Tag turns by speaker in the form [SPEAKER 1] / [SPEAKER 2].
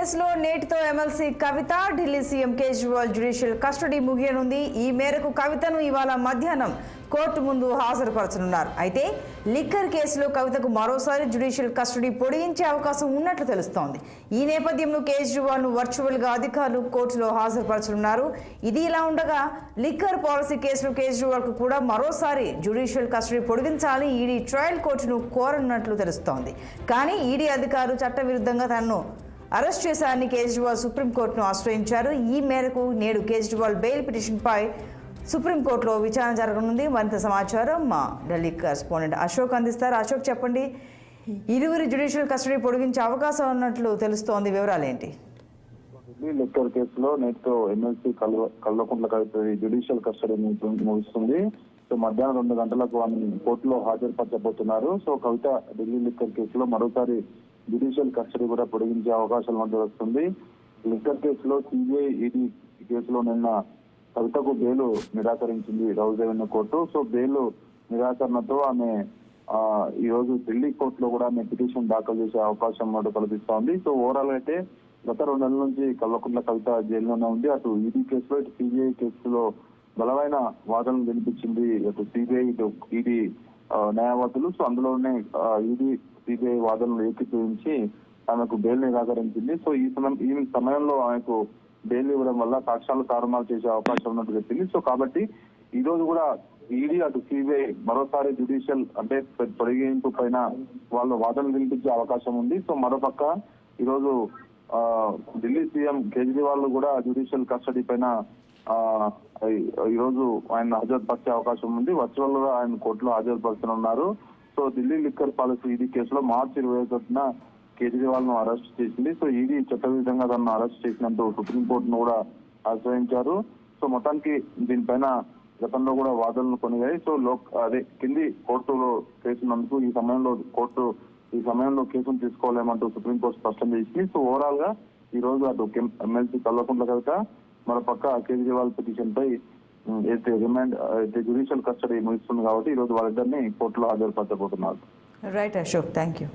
[SPEAKER 1] కేసులో నేటితో MLC Kavitha Delhi CM Kejriwal judicial custody ముగియనుంది. ఈ మేరకు కవితను ఇవాళ మధ్యాహ్నం కోర్టు ముందు హాజరుపరచనున్నారు. అయితే లిక్కర్ కేసులో కవితకు మరోసారి జ్యుడిషియల్ కస్టడీ పొడిగించే అవకాశం ఉన్నట్లు తెలుస్తోంది. ఈ నేపథ్యంలో కేజ్రీవాల్ను వర్చువల్గా అధికారులు కోర్టులో హాజరుపరచనున్నారు. ఇది ఇలా ఉండగా లిక్కర్ పాలసీ కేసులో కేజ్రీవాల్కు కూడా మరోసారి జ్యుడిషియల్ కస్టడీ పొడిగించాలని ఈడీ ట్రయల్ కోర్టును కోరనున్నట్లు తెలుస్తోంది. కానీ ఈడీ అధికారులు చట్టవిరుద్ధంగా తనను అరెస్ట్ చేశారని కేజ్రీవాల్ సుప్రీంకోర్టును ఆశ్రయించారు. ఈ మేరకు నేడు కేజ్రీవాల్ బెయిల్ పిటిషన్పై సుప్రీంకోర్టులో విచారణ జరగనుంది. మరింత సమాచారం మా ఢిల్లీ కరెస్పాండెంట్ అశోక్ అందిస్తారు. అశోక్, చెప్పండి, ఇరువురి జ్యుడిషియల్ కస్టడీ పొడిగించే అవకాశం ఉన్నట్లు తెలుస్తోంది, వివరాలు ఏంటి?
[SPEAKER 2] లిక్కర్ కేసులో నేటితో ఎమ్మెల్సీ కల్వకుంట్ల కవిత జ్యుడిషియల్ కస్టడీ ముగుస్తుంది. సో మధ్యాహ్నం 2 గంటలకు ఆమె కోర్టులో హాజరుపరచబోతున్నారు. సో కవిత ఢిల్లీ లిక్కర్ కేసులో మరోసారి జ్యుడిషియల్ కస్టడీ కూడా పొడిగించే అవకాశం వస్తుంది. లిక్కర్ కేసులో సిబిఐ ఈడీ కేసులో నిన్న కవితకు బెయిల్ నిరాకరించింది Rouse revenue court. So bail నిరాకరణతో ఆమె ఈ రోజు ఢిల్లీ కోర్టులో కూడా ఆమె పిటిషన్ దాఖలు చేసే అవకాశం కల్పిస్తోంది. సో ఓవరాల్ అయితే గత 2 నెలల నుంచి కల్వకుంట్ల కవిత జైల్లోనే ఉంది. అటు ఈడీ కేసులో ఇటు సిబిఐ కేసులో బలమైన వాదనలు వినిపించింది అటు సిబిఐ ఇటు ఈడీ న్యాయవాదులు. సో అందులోనే ఈడీ సిబిఐ వాదనలు ఏకీభవించి ఆమెకు బెయిల్ నిరాకరించింది. సో ఈ సమయంలో ఆమెకు బెయిల్ ఇవ్వడం వల్ల సాక్ష్యాలు తారుమారు చేసే అవకాశం ఉన్నట్టు చెప్పింది. సో కాబట్టి ఈ రోజు కూడా ఈడీ అటు సిబిఐ మరోసారి జ్యుడిషియల్ అంటే పొడిగింపు పైన వాళ్ళు వాదనలు వినిపించే అవకాశం ఉంది. సో మరోపక్క ఈరోజు ఢిల్లీ సీఎం కేజ్రీవాల్ కూడా జ్యుడిషియల్ కస్టడీ పైన ఈ రోజు ఆయన హాజరుపరిచే అవకాశం ఉంది. వర్చువల్ గా ఆయన కోర్టులో హాజరుపరచనున్నారు. So Delhi liquor policy ED కేసులో మార్చి 21న కేజ్రీవాల్ ను అరెస్ట్ చేసింది. సో ఈడీ చట్టవిధంగా తనను అరెస్ట్ చేసినట్టు సుప్రీంకోర్టును కూడా ఆశ్రయించారు. సో మొత్తానికి దీనిపైన గతంలో కూడా వాదనలు కొనిగాయి. సో కింది కోర్టులో కేసునందుకు ఈ సమయంలో కేసును తీసుకోలేమంటూ సుప్రీంకోర్టు స్పష్టం చేసింది. సో ఓవరాల్ గా ఈ రోజు అటు ఎమ్మెల్సీ కల్వకుంట్ల కవిత మరోపక్క కేజ్రీవాల్ పిటిషన్ పై జ్యుడిషియల్ కస్టడీ ముగిస్తుంది కాబట్టి ఈ రోజు వాళ్ళిద్దరిని కోర్టులో హాజరుపరచబోతున్నారు.
[SPEAKER 1] Right Ashok, thank you.